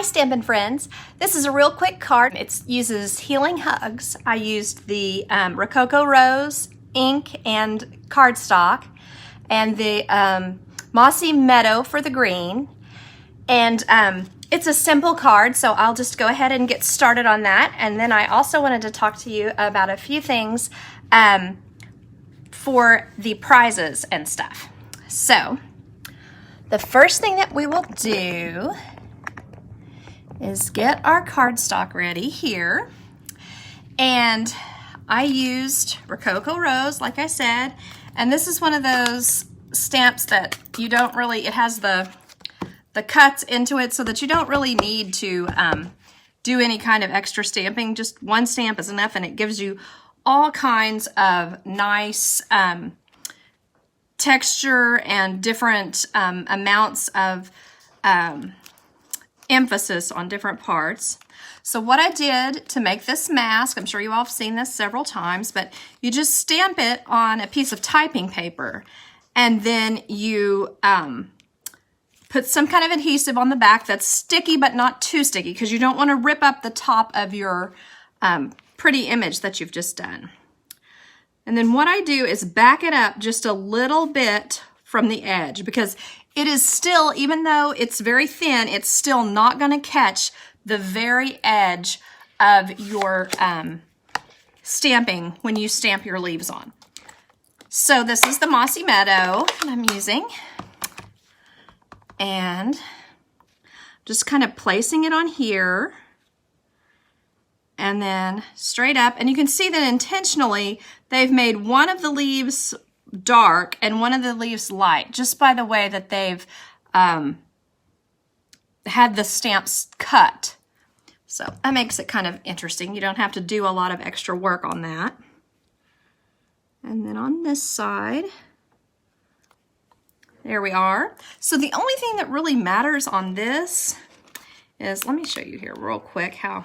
Hi Stampin' friends. This is a real quick card. It uses Healing Hugs. I used the Rococo Rose ink and cardstock and the Mossy Meadow for the green. And it's a simple card, so I'll just go ahead and get started on that. And then I also wanted to talk to you about a few things for the prizes and stuff. So the first thing that we will do is get our cardstock ready here. And I used Rococo Rose, like I said, and this is one of those stamps that you don't really, it has the cuts into it so that you don't really need to do any kind of extra stamping. Just one stamp is enough, and it gives you all kinds of nice texture and different amounts of emphasis on different parts. So what I did to make this mask, I'm sure you all have seen this several times, but you just stamp it on a piece of typing paper, and then you put some kind of adhesive on the back that's sticky but not too sticky, because you don't want to rip up the top of your pretty image that you've just done. And then what I do is back it up just a little bit from the edge, because it is still, even though it's very thin, it's still not going to catch the very edge of your stamping when you stamp your leaves on. So this is the Mossy Meadow that I'm using. And just kind of placing it on here. And then straight up. And you can see that intentionally they've made one of the leaves dark and one of the leaves light, just by the way that they've had the stamps cut. So that makes it kind of interesting. You don't have to do a lot of extra work on that. And then on this side, there we are. So the only thing that really matters on this is, let me show you here real quick how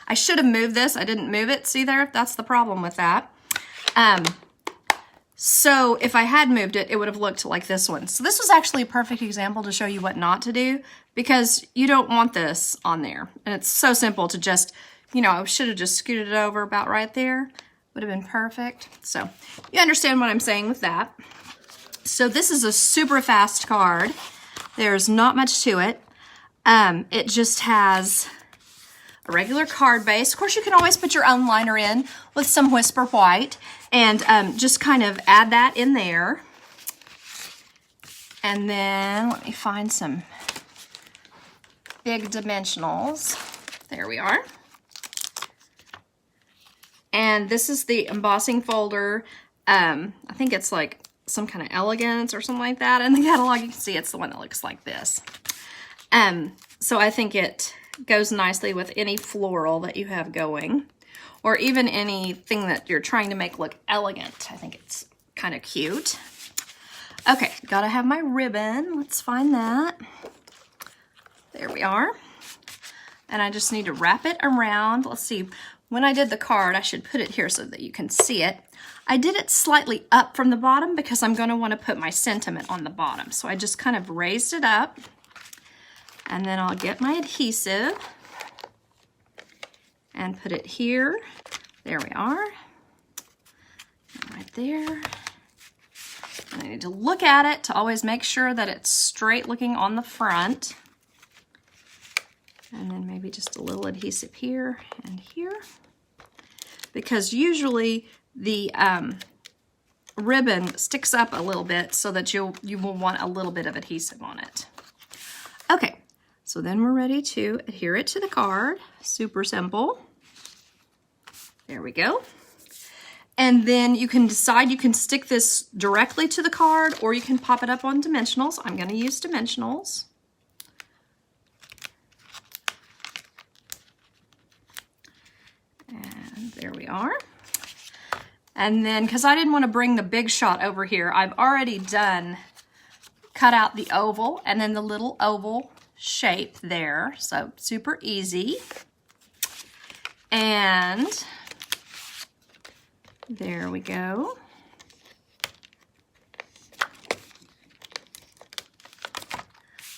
I should have moved this. I didn't move it. See there? That's the problem with that. So if I had moved it, it would have looked like this one. So this was actually a perfect example to show you what not to do, because you don't want this on there. And it's so simple to just, you know, I should have just scooted it over about right there. Would have been perfect. So you understand what I'm saying with that. So this is a super fast card. There's not much to it. It just has a regular card base. Of course, you can always put your own liner in with some Whisper White and just kind of add that in there. And then let me find some big dimensionals. There we are. And this is the embossing folder. I think it's like some kind of Elegance or something like that. In the catalog, you can see it's the one that looks like this. So I think it goes nicely with any floral that you have going, or even anything that you're trying to make look elegant. I think it's kind of cute. Okay, gotta have my ribbon. Let's find that. There we are. And I just need to wrap it around. Let's see, when I did the card, I should put it here so that you can see it. I did it slightly up from the bottom because I'm going to want to put my sentiment on the bottom. So I just kind of raised it up, and then I'll get my adhesive and put it here. There we are. Right there. And I need to look at it to always make sure that it's straight looking on the front. And then maybe just a little adhesive here and here, because usually the ribbon sticks up a little bit so that you will want a little bit of adhesive on it. Okay, so then we're ready to adhere it to the card. Super simple. There we go. And then you can decide, you can stick this directly to the card, or you can pop it up on dimensionals. I'm going to use dimensionals. And there we are. And then, because I didn't want to bring the big shot over here, I've already cut out the oval and then the little oval shape there. So super easy. And there we go.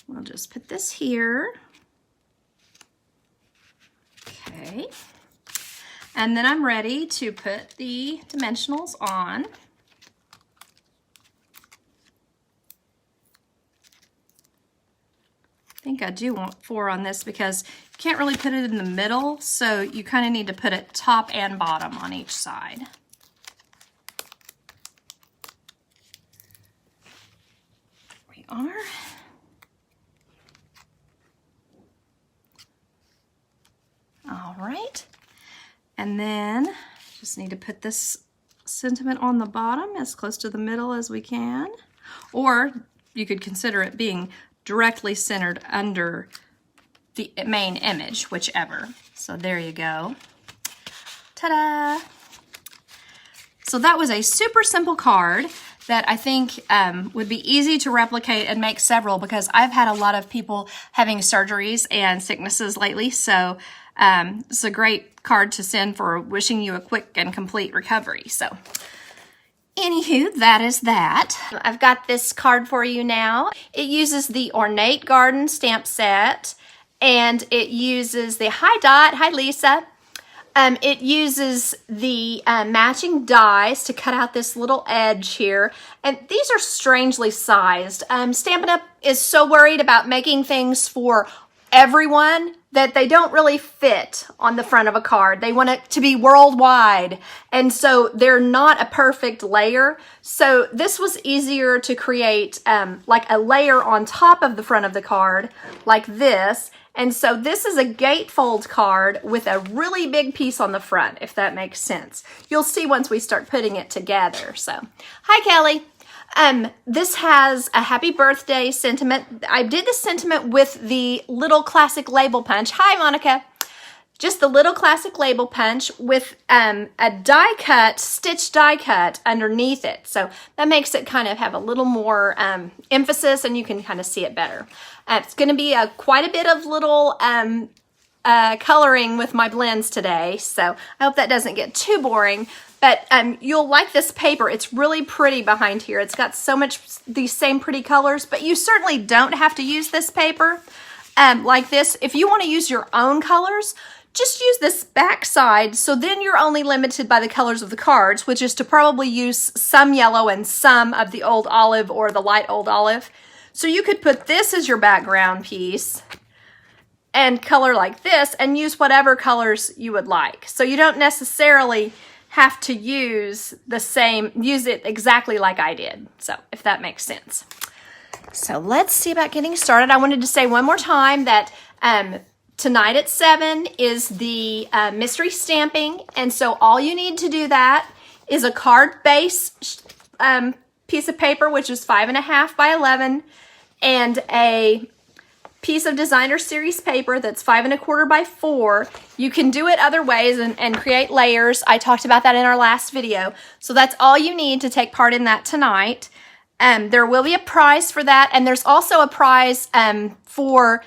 We'll just put this here. carefully. And then I'm ready to put the dimensionals on. I think I do want 4 on this because you can't really put it in the middle, so you kind of need to put it top and bottom on each side. There we are. All right, and then just need to put this sentiment on the bottom as close to the middle as we can, or you could consider it being directly centered under the main image, whichever. So there you go. Ta-da! So that was a super simple card that I think would be easy to replicate and make several, because I've had a lot of people having surgeries and sicknesses lately, so it's a great card to send for wishing you a quick and complete recovery. So anywho, that is that. I've got this card for you now. It uses the Ornate Garden stamp set, and it uses the, hi Dot, hi Lisa. It uses the matching dies to cut out this little edge here, and these are strangely sized. Stampin' Up! Is so worried about making things for everyone that they don't really fit on the front of a card. They want it to be worldwide, and so they're not a perfect layer. So this was easier to create like a layer on top of the front of the card like this. And so this is a gatefold card with a really big piece on the front, if that makes sense. You'll see once we start putting it together. So, hi Kelly. This has a happy birthday sentiment. I did the sentiment with the little classic label punch. Hi, Monica. Just the little classic label punch with a die cut, stitch die cut underneath it. So that makes it kind of have a little more emphasis, and you can kind of see it better. It's going to be quite a bit of little coloring with my blends today. So I hope that doesn't get too boring. But you'll like this paper. It's really pretty behind here. It's got so much these same pretty colors, but you certainly don't have to use this paper like this. If you want to use your own colors, just use this back side. So then you're only limited by the colors of the cards, which is to probably use some yellow and some of the old olive or the light old olive. So you could put this as your background piece and color like this and use whatever colors you would like. So you don't necessarily have to use it exactly like I did. So if that makes sense. So let's see about getting started. I wanted to say one more time that tonight at 7 is the mystery stamping. And so all you need to do that is a card base piece of paper, which is 5.5 by 11, and a piece of designer series paper that's 5.25 by 4. You can do it other ways and create layers. I talked about that in our last video. So that's all you need to take part in that tonight. There will be a prize for that, and there's also a prize for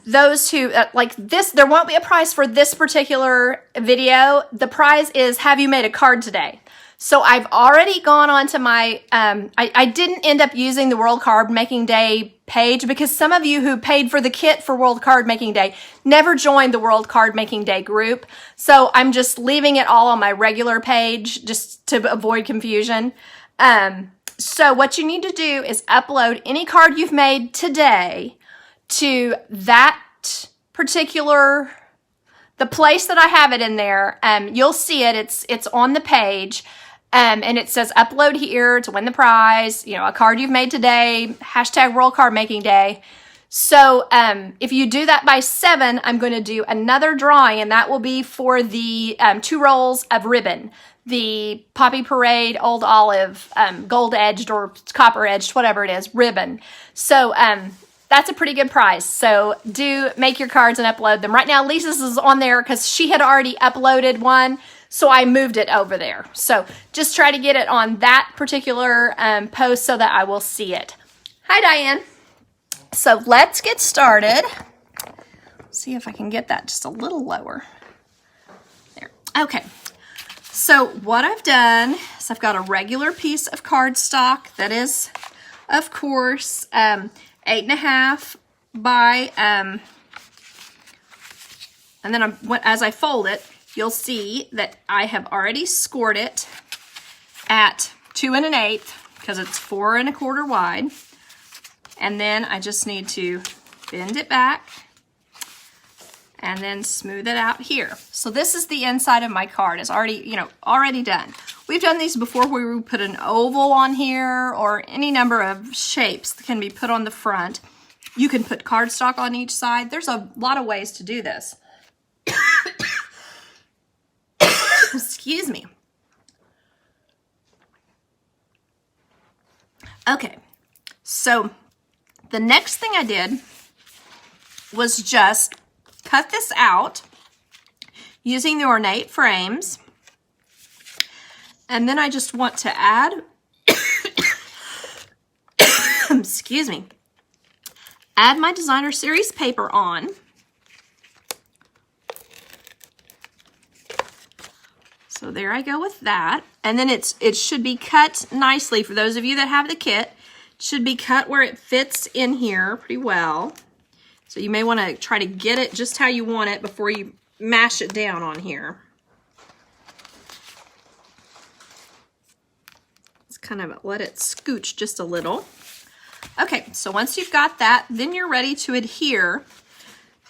those who like this. There won't be a prize for this particular video. The prize is, have you made a card today? So I've already gone on to my, I didn't end up using the World Card Making Day page because some of you who paid for the kit for World Card Making Day never joined the World Card Making Day group. So I'm just leaving it all on my regular page just to avoid confusion. So what you need to do is upload any card you've made today to that particular, the place that I have it in there. You'll see it. It's on the page. And it says upload here to win the prize, you know, a card you've made today, hashtag World Card Making Day. So if you do that by 7, I'm going to do another drawing, and that will be for the 2 rolls of ribbon, the Poppy Parade Old Olive gold edged or copper edged, whatever it is, ribbon. So that's a pretty good prize. So do make your cards and upload them. Right now, Lisa's is on there because she had already uploaded one. So I moved it over there. So just try to get it on that particular post so that I will see it. Hi, Diane. So let's get started. See if I can get that just a little lower. There. Okay. So what I've done is I've got a regular piece of cardstock that is, of course, 8.5 by And then as I fold it, you'll see that I have already scored it at 2 1/8 because it's 4 1/4 wide. And then I just need to bend it back and then smooth it out here. So this is the inside of my card. It's already, already done. We've done these before where we put an oval on here or any number of shapes that can be put on the front. You can put cardstock on each side. There's a lot of ways to do this. Excuse me. Okay, so the next thing I did was just cut this out using the Ornate frames. And then I just want to add, excuse me, add my Designer Series paper on. So there I go with that. And then it should be cut nicely. For those of you that have the kit, it should be cut where it fits in here pretty well. So you may want to try to get it just how you want it before you mash it down on here. Just kind of let it scooch just a little. Okay, so once you've got that, then you're ready to adhere.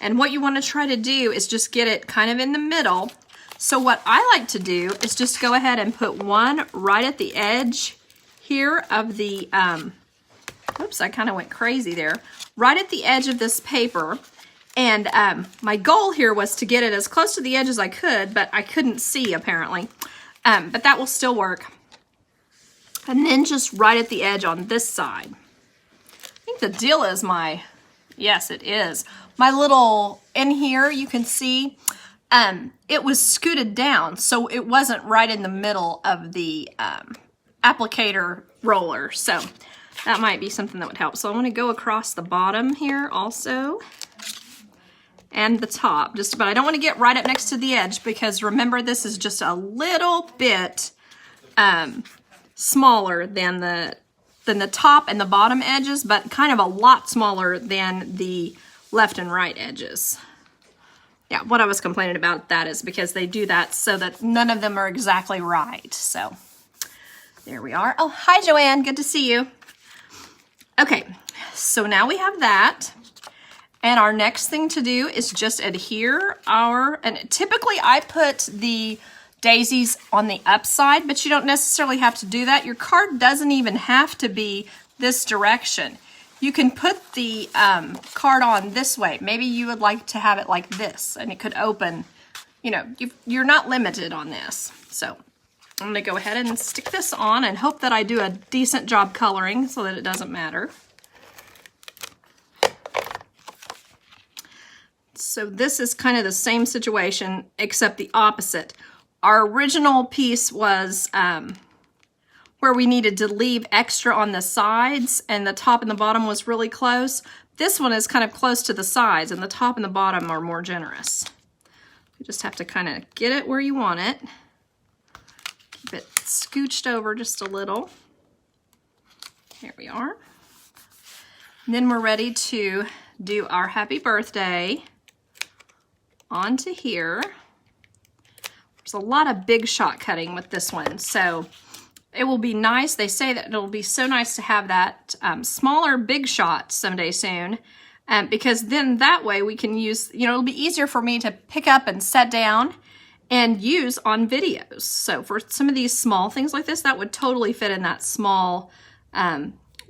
And what you want to try to do is just get it kind of in the middle. So what I like to do is just go ahead and put one right at the edge here of the, oops, I kind of went crazy there. Right at the edge of this paper. And my goal here was to get it as close to the edge as I could, but I couldn't see apparently. But that will still work. And then just right at the edge on this side. I think the deal is yes it is. My little, in here you can see, it was scooted down, so it wasn't right in the middle of the applicator roller. So that might be something that would help. So I want to go across the bottom here also, and the top, but I don't want to get right up next to the edge because remember this is just a little bit smaller than the top and the bottom edges, but kind of a lot smaller than the left and right edges. Yeah, what I was complaining about that is because they do that so that none of them are exactly right. So there we are. Oh, hi Joanne, good to see you. Okay, so now we have that. And our next thing to do is just adhere and typically I put the daisies on the upside, but you don't necessarily have to do that. Your card doesn't even have to be this direction. You can put the card on this way. Maybe you would like to have it like this and it could open, you're not limited on this. So I'm gonna go ahead and stick this on and hope that I do a decent job coloring so that it doesn't matter. So this is kind of the same situation except the opposite. Our original piece was where we needed to leave extra on the sides and the top and the bottom was really close. This one is kind of close to the sides and the top and the bottom are more generous. You just have to kind of get it where you want it. Keep it scooched over just a little. Here we are. And then we're ready to do our happy birthday onto here. There's a lot of big shot cutting with this one, so it will be nice. They say that it'll be so nice to have that smaller big shot someday soon, because then that way we can use, it'll be easier for me to pick up and set down and use on videos. So for some of these small things like this, that would totally fit in that small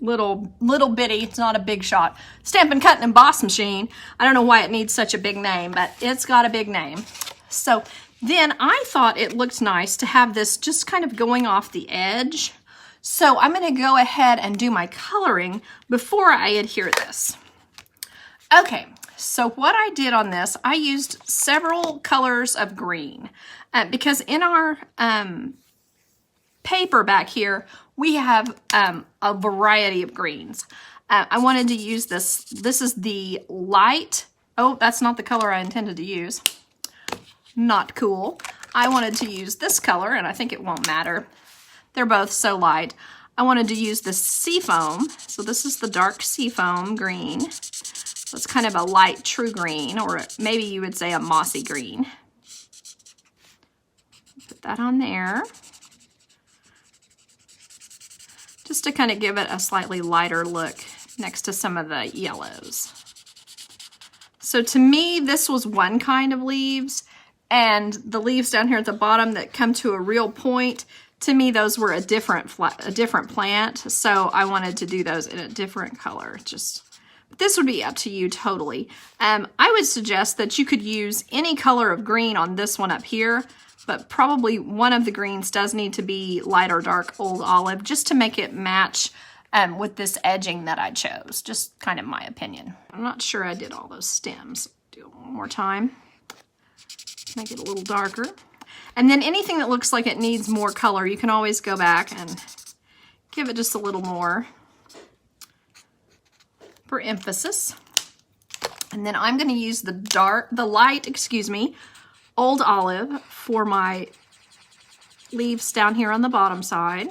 little bitty, it's not a big shot, Stampin' Cut and Emboss machine. I don't know why it needs such a big name, but it's got a big name. So then I thought it looked nice to have this just kind of going off the edge. So I'm going to go ahead and do my coloring before I adhere this. Okay, so what I did on this, I used several colors of green because in our paper back here, we have a variety of greens. I wanted to use this. This is the light. Oh, that's not the color I intended to use. Not cool. I wanted to use this color, and I think it won't matter. They're both so light. I wanted to use the seafoam. So this is the dark seafoam green. So it's kind of a light true green, or maybe you would say a mossy green. Put that on there. Just to kind of give it a slightly lighter look next to some of the yellows. So to me, this was one kind of leaves, and the leaves down here at the bottom that come to a real point, to me, those were a different plant. So I wanted to do those in a different color. This would be up to you totally. I would suggest that you could use any color of green on this one up here, but probably one of the greens does need to be light or dark old olive just to make it match with this edging that I chose. Just kind of my opinion. I'm not sure I did all those stems. Do it one more time. Make it a little darker. And then anything that looks like it needs more color, you can always go back and give it just a little more for emphasis. And then I'm going to use the light old olive for my leaves down here on the bottom side.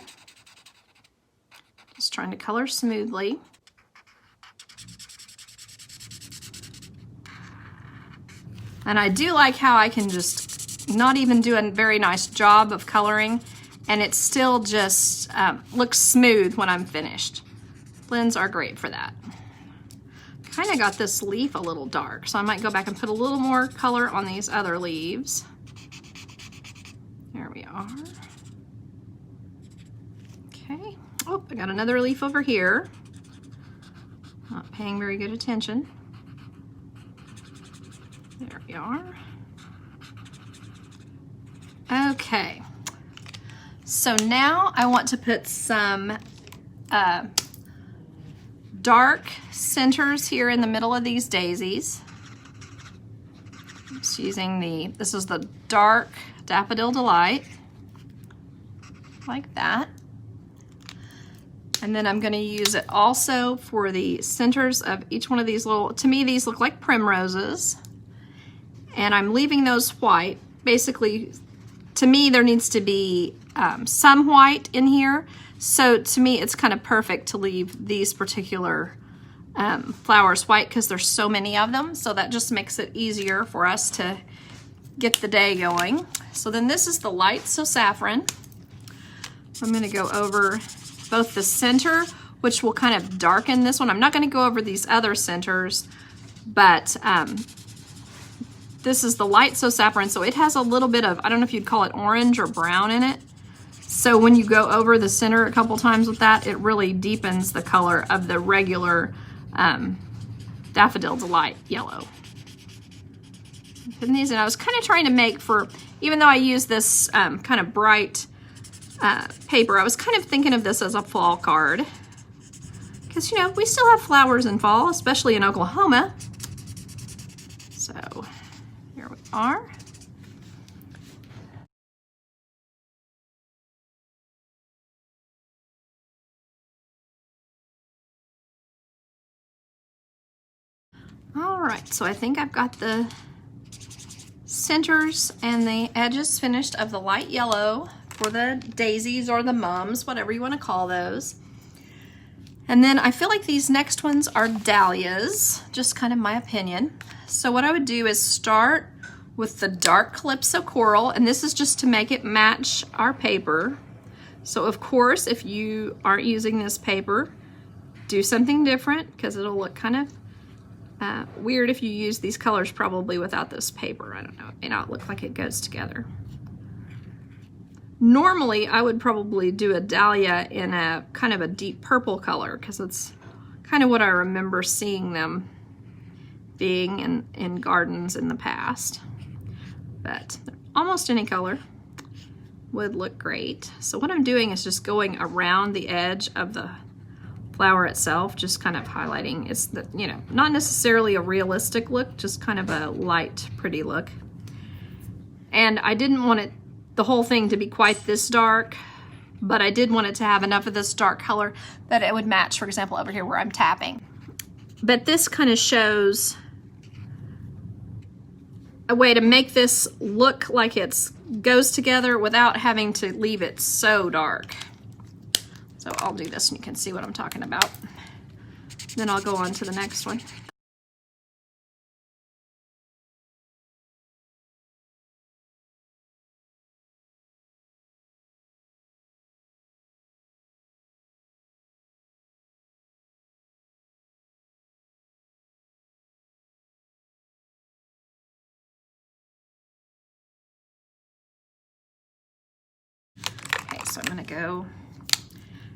Just trying to color smoothly. And I do like how I can just not even do a very nice job of coloring, and it still just looks smooth when I'm finished. Blends are great for that. Kind of got this leaf a little dark, so I might go back and put a little more color on these other leaves. There we are. Okay. Oh, I got another leaf over here. Not paying very good attention. There we are. Okay. So now I want to put some dark centers here in the middle of these daisies. Just using this is the dark Daffodil Delight, like that. And then I'm going to use it also for the centers of each one of these to me these look like primroses. And I'm leaving those white. Basically, to me there needs to be some white in here. So to me it's kind of perfect to leave these particular flowers white because there's so many of them. So that just makes it easier for us to get the day going. So then this is the light so saffron. I'm going to go over both the center, which will kind of darken this one. I'm not going to go over these other centers, but this is the light so saffron. So it has a little bit of, I don't know if you'd call it orange or brown in it. So when you go over the center a couple times with that, it really deepens the color of the regular Daffodil Delight yellow. Putting these in, I was kind of trying to make even though I use this kind of bright paper, I was kind of thinking of this as a fall card. Because, you know, we still have flowers in fall, especially in Oklahoma. So, here we are. All right, so I think I've got the centers and the edges finished of the light yellow for the daisies or the mums, whatever you want to call those. And then I feel like these next ones are dahlias, just kind of my opinion. So what I would do is start with the dark Calypso Coral, and this is just to make it match our paper. So of course, if you aren't using this paper, do something different because it'll look kind of weird if you use these colors probably without this paper. I don't know, it may not look like it goes together. Normally, I would probably do a dahlia in a kind of a deep purple color because it's kind of what I remember seeing them being in gardens in the past. But almost any color would look great. So what I'm doing is just going around the edge of the flower itself, just kind of highlighting. It's the, you know, not necessarily a realistic look, just kind of a light, pretty look. And I didn't want the whole thing to be quite this dark, but I did want it to have enough of this dark color that it would match, for example, over here where I'm tapping. But this kind of shows a way to make this look like it goes together without having to leave it so dark. So I'll do this and you can see what I'm talking about. Then I'll go on to the next one. so I'm gonna go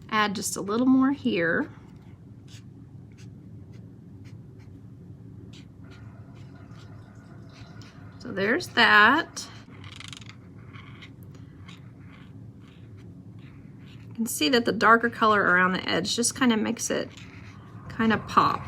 add just a little more here. So there's that. You can see that the darker color around the edge just kind of makes it kind of pop.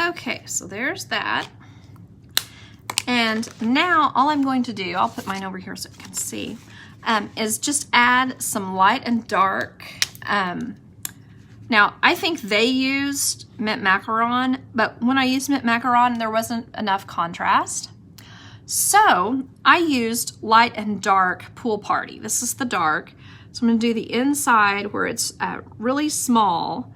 Okay, so there's that. And now all I'm going to do, I'll put mine over here so you can see, is just add some light and dark. Now, I think they used mint macaron, but when I used mint macaron, there wasn't enough contrast. So I used light and dark Pool Party. This is the dark. So I'm going to do the inside where it's really small,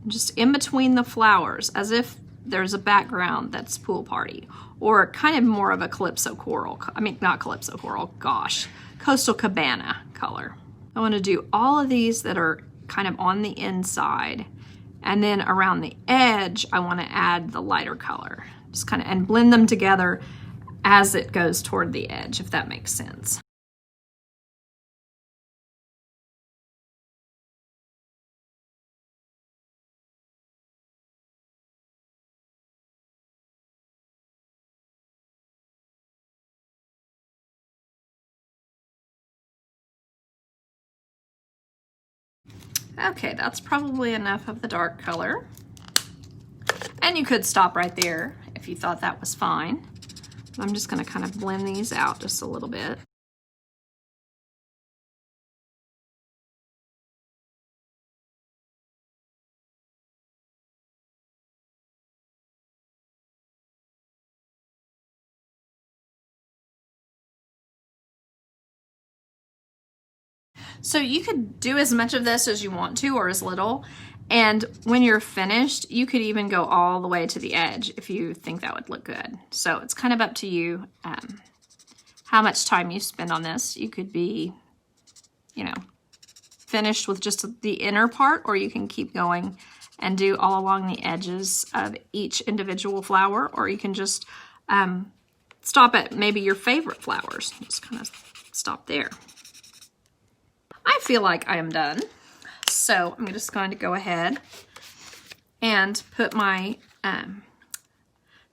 just in between the flowers, as if there's a background that's Pool Party, or kind of more of a Calypso Coral. I mean, not Calypso Coral, gosh, Coastal Cabana color. I want to do all of these that are kind of on the inside, and then around the edge, I want to add the lighter color, just kind of, and blend them together as it goes toward the edge, if that makes sense. Okay, that's probably enough of the dark color. And you could stop right there if you thought that was fine. I'm just going to kind of blend these out just a little bit. So you could do as much of this as you want to, or as little. And when you're finished, you could even go all the way to the edge if you think that would look good. So it's kind of up to you how much time you spend on this. You could be, you know, finished with just the inner part, or you can keep going and do all along the edges of each individual flower, or you can just stop at maybe your favorite flowers. Just kind of stop there. I feel like I am done. So I'm just going to go ahead and put my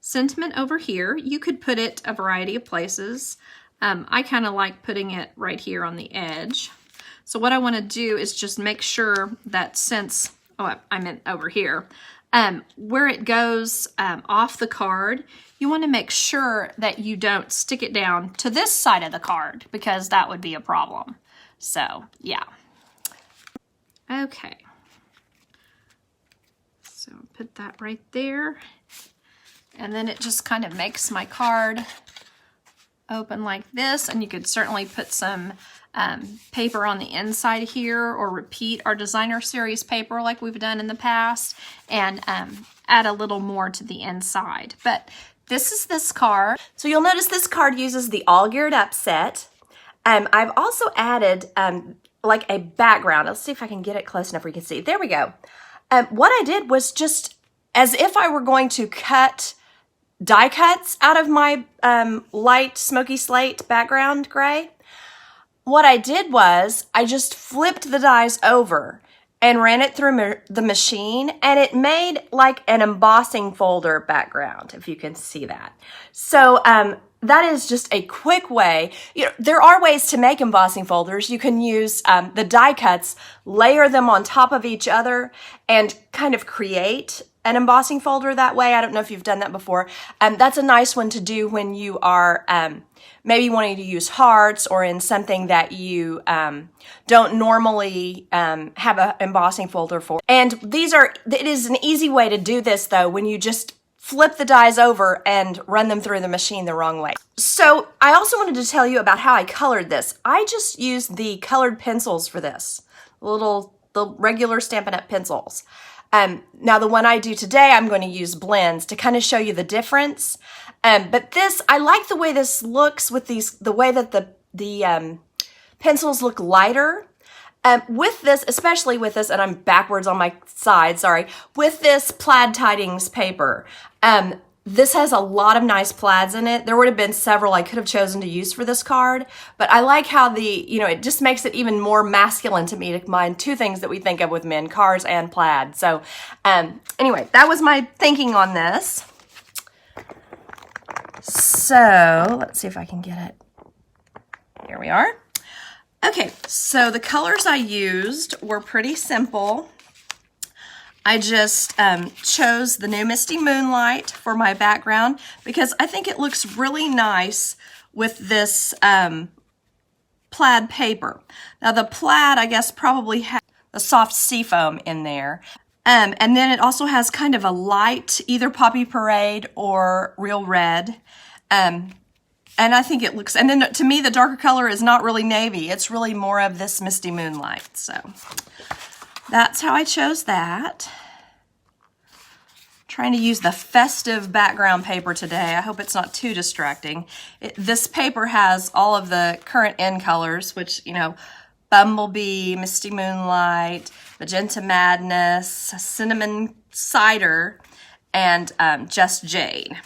sentiment over here. You could put it a variety of places. I kind of like putting it right here on the edge. So what I want to do is just make sure that since, oh, I meant over here, where it goes off the card, you want to make sure that you don't stick it down to this side of the card, because that would be a problem. So, yeah. Okay. So put that right there. And then it just kind of makes my card open like this. And you could certainly put some paper on the inside here, or repeat our designer series paper like we've done in the past, and add a little more to the inside. But this is this card. So you'll notice this card uses the All Geared Up set. I've also added like a background. Let's see if I can get it close enough where you can see. There we go. What I did was just as if I were going to cut die cuts out of my light smoky slate background gray. What I did was I just flipped the dies over and ran it through the machine, and it made like an embossing folder background, if you can see that. So that is just a quick way. You know, there are ways to make embossing folders. You can use the die cuts, layer them on top of each other, and kind of create an embossing folder that way. I don't know if you've done that before. That's a nice one to do when you are maybe wanting to use hearts, or in something that you don't normally have an embossing folder for. And it is an easy way to do this though, when you just flip the dies over and run them through the machine the wrong way. So I also wanted to tell you about how I colored this. I just used the colored pencils for this, the regular Stampin' Up! Pencils. Now the one I do today, I'm going to use blends to kind of show you the difference. But this, I like the way this looks with these, the way that the pencils look lighter. With this, especially with this, and I'm backwards on my side, sorry, with this plaid tidings paper, this has a lot of nice plaids in it. There would have been several I could have chosen to use for this card, but I like how it just makes it even more masculine to me to combine two things that we think of with men, cars and plaid. So anyway, that was my thinking on this. So let's see if I can get it. Here we are. Okay, so the colors I used were pretty simple. I just chose the new Misty Moonlight for my background because I think it looks really nice with this plaid paper. Now the plaid, I guess, probably has the soft seafoam in there. And then it also has kind of a light, either Poppy Parade or Real Red. And I think it looks, and then to me the darker color is not really navy. It's really more of this Misty Moonlight. So that's how I chose that. Trying to use the festive background paper today. I hope it's not too distracting. This paper has all of the current in colors, which, Bumblebee, Misty Moonlight, Magenta Madness, Cinnamon Cider, and Just Jade.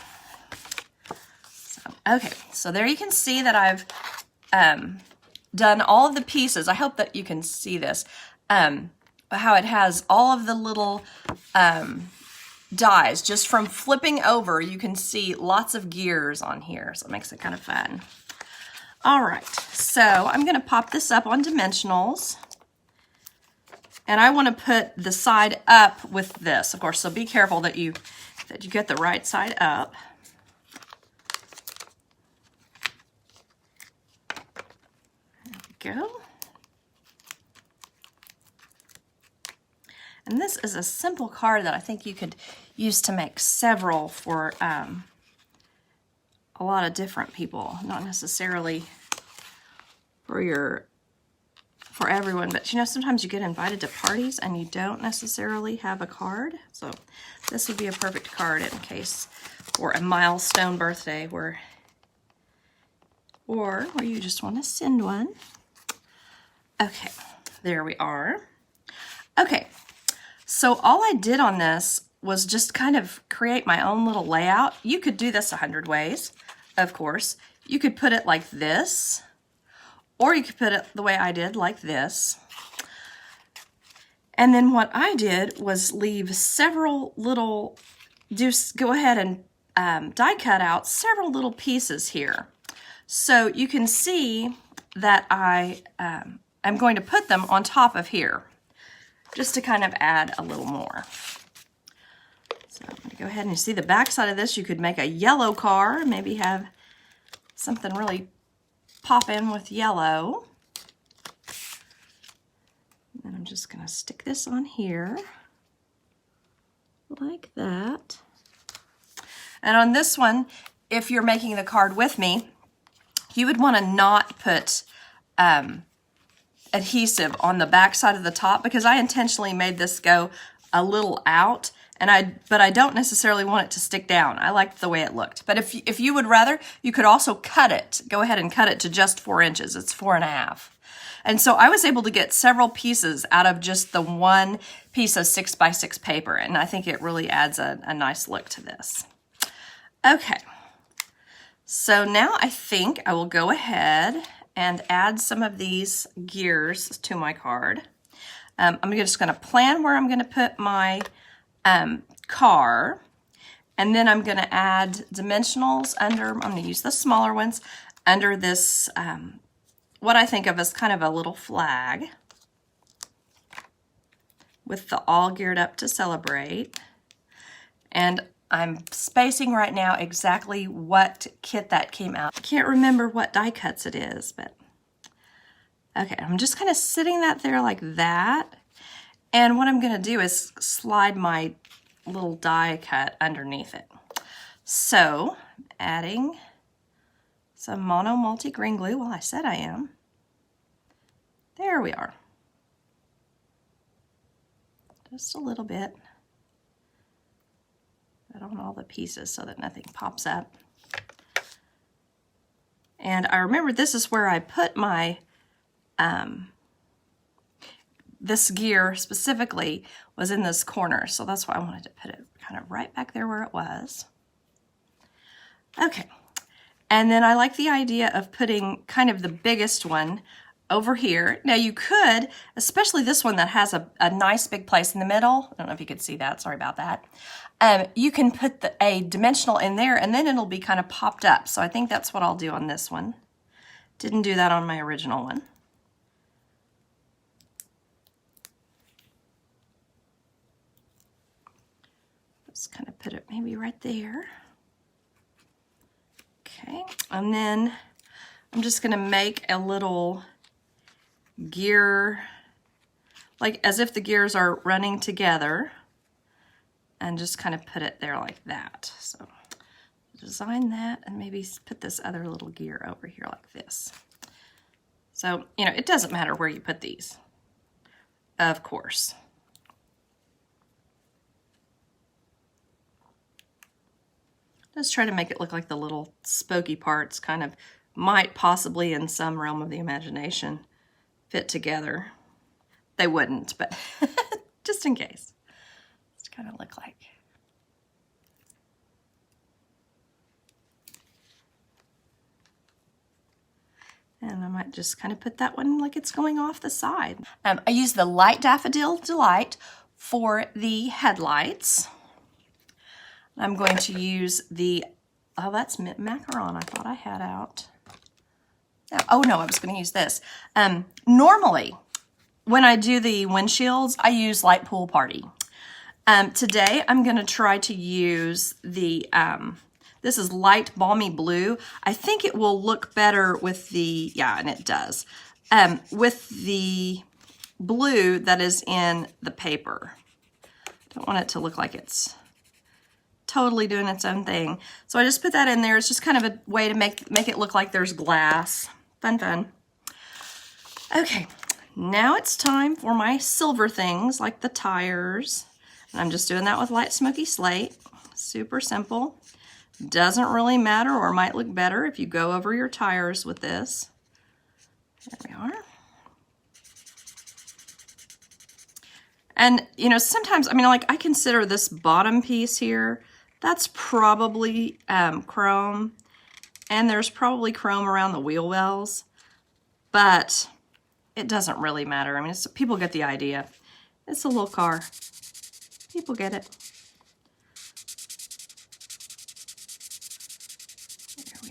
Okay, so there you can see that I've done all of the pieces. I hope that you can see this. How it has all of the little dies. Just from flipping over, you can see lots of gears on here, so it makes it kind of fun. All right, so I'm going to pop this up on dimensionals. And I want to put the side up with this, of course, so be careful that you get the right side up. Go. And this is a simple card that I think you could use to make several for a lot of different people, not necessarily for everyone, but sometimes you get invited to parties and you don't necessarily have a card. So this would be a perfect card in case for a milestone birthday or where you just want to send one. Okay, there we are. Okay, so all I did on this was just kind of create my own little layout. You could do this 100 ways, of course. You could put it like this, or you could put it the way I did, like this. And then what I did was leave several little, go ahead and die cut out several little pieces here. So you can see that I'm going to put them on top of here, just to kind of add a little more. So I'm going to go ahead and you see the back side of this. You could make a yellow car, maybe have something really pop in with yellow. And I'm just going to stick this on here like that. And on this one, if you're making the card with me, you would want to not put adhesive on the back side of the top, because I intentionally made this go a little out, but I don't necessarily want it to stick down. I liked the way it looked. But if you would rather, you could also cut it. Go ahead and cut it to just 4 inches. It's 4.5. And so I was able to get several pieces out of just the one piece of 6x6 paper, and I think it really adds a nice look to this. Okay, so now I think I will go ahead and add some of these gears to my card. I'm just going to plan where I'm going to put my car, and then I'm going to add dimensionals under, I'm going to use the smaller ones, under this, what I think of as kind of a little flag with the all geared up to celebrate. And I'm spacing right now exactly what kit that came out. I can't remember what die cuts it is, but okay, I'm just kind of sitting that there like that. And what I'm going to do is slide my little die cut underneath it. So, adding some mono multi green glue. Well, I said I am. There we are. Just a little bit. Put it on all the pieces so that nothing pops up. And I remember this is where I put my, this gear specifically was in this corner. So that's why I wanted to put it kind of right back there where it was. Okay. And then I like the idea of putting kind of the biggest one over here. Now you could, especially this one that has a nice big place in the middle. I don't know if you could see that. Sorry about that. You can put a dimensional in there and then it'll be kind of popped up. So I think that's what I'll do on this one. Didn't do that on my original one. Just kind of put it maybe right there. Okay, and then I'm just going to make a little gear, like as if the gears are running together, and just kind of put it there like that. So design that and maybe put this other little gear over here like this. So, you know, it doesn't matter where you put these, of course. Just try to make it look like the little spokey parts kind of might possibly in some realm of the imagination fit together. They wouldn't, but just in case. Just kind of look like. And I might just kind of put that one like it's going off the side. I use the Light Daffodil Delight for the headlights. I'm going to use the, oh, that's macaron I thought I had out. Oh no, I was going to use this. Normally, when I do the windshields, I use Light Pool Party. Today, I'm going to try to use the, this is Light Balmy Blue. I think it will look better with the, yeah, and it does, with the blue that is in the paper. Don't want it to look like it's totally doing its own thing. So I just put that in there. It's just kind of a way to make it look like there's glass. Fun, fun. Okay, now it's time for my silver things like the tires. And I'm just doing that with Light Smoky Slate. Super simple. Doesn't really matter, or might look better if you go over your tires with this. There we are. And, you know, sometimes, I mean, like I consider this bottom piece here, that's probably chrome, and there's probably chrome around the wheel wells, but it doesn't really matter. I mean, people get the idea. It's a little car. People get it. There we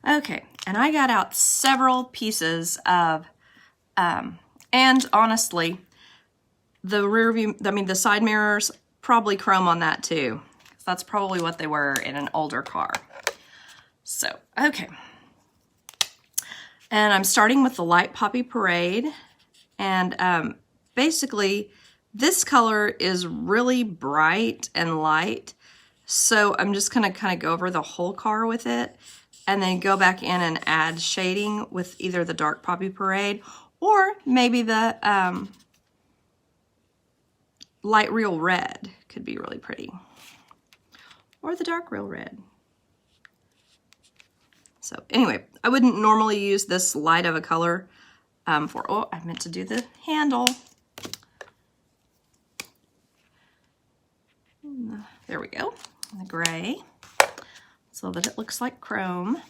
are. Okay, and I got out several pieces of and honestly, the rear view, I mean, the side mirrors, probably chrome on that too. That's probably what they were in an older car. So, okay. And I'm starting with the Light Poppy Parade. And basically, this color is really bright and light. So I'm just gonna kind of go over the whole car with it and then go back in and add shading with either the Dark Poppy Parade or maybe the Light Real Red could be really pretty. Or the Dark Real Red. So anyway, I wouldn't normally use this light of a color for, oh, I meant to do the handle. There we go, the gray, so that it looks like chrome.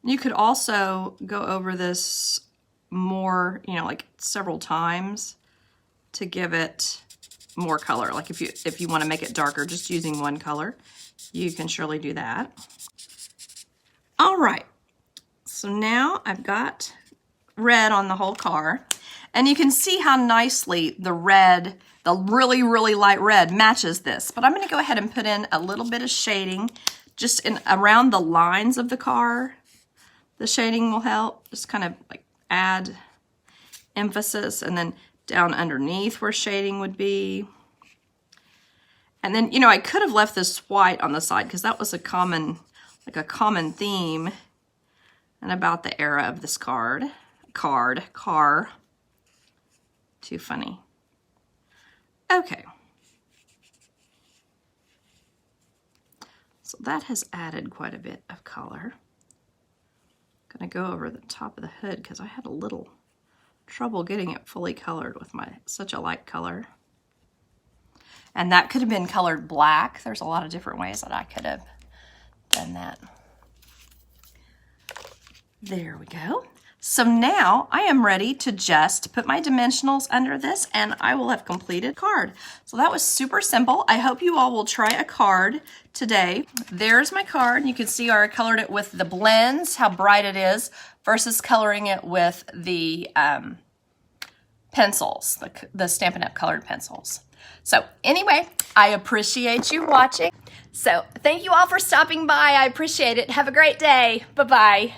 You could also go over this more, you know, like several times to give it more color. Like if you want to make it darker just using one color, you can surely do that. All right, so now I've got red on the whole car, and you can see how nicely the red, the really, really light red matches this. But I'm going to go ahead and put in a little bit of shading just in around the lines of the car. The shading will help, just kind of like add emphasis, and then down underneath where shading would be. And then, you know, I could have left this white on the side because that was a common like a common theme and about the era of this car. Too funny. Okay. So that has added quite a bit of color. I'm gonna go over the top of the hood because I had a little trouble getting it fully colored with such a light color. And that could have been colored black. There's a lot of different ways that I could have done that. There we go. So now I am ready to just put my dimensionals under this and I will have completed card. So that was super simple. I hope you all will try a card today. There's my card. You can see I colored it with the blends, how bright it is, versus coloring it with the pencils, the Stampin' Up! Colored pencils. So anyway, I appreciate you watching. So thank you all for stopping by. I appreciate it. Have a great day. Bye-bye.